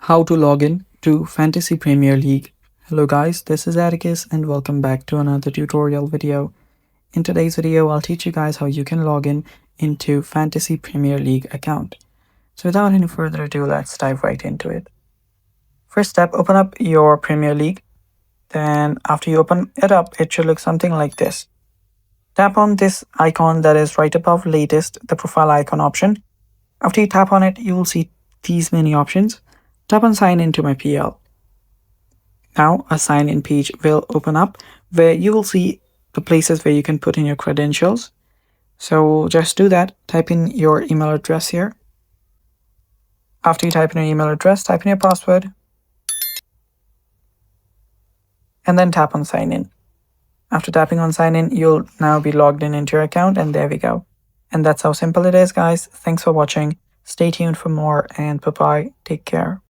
How to log in to Fantasy Premier League. Hello guys, this is Atticus and welcome back to another tutorial video. In today's video, I'll teach you guys how you can log in into Fantasy Premier League account. So without any further ado, let's dive right into it. First step, open up your Premier League. Then after you open it up, it should look something like this. Tap on this icon that is right above latest, the profile icon option. After you tap on it, you will see these many options. Tap on sign into my PL. Now a sign in page will open up where you will see the places where you can put in your credentials. So just do that. Type in your email address here. After you type in your email address, type in your password and then tap on sign in. After tapping on sign in, you'll now be logged in into your account, and there we go. And that's how simple it is, guys. Thanks for watching. Stay tuned for more, and bye-bye. Take care.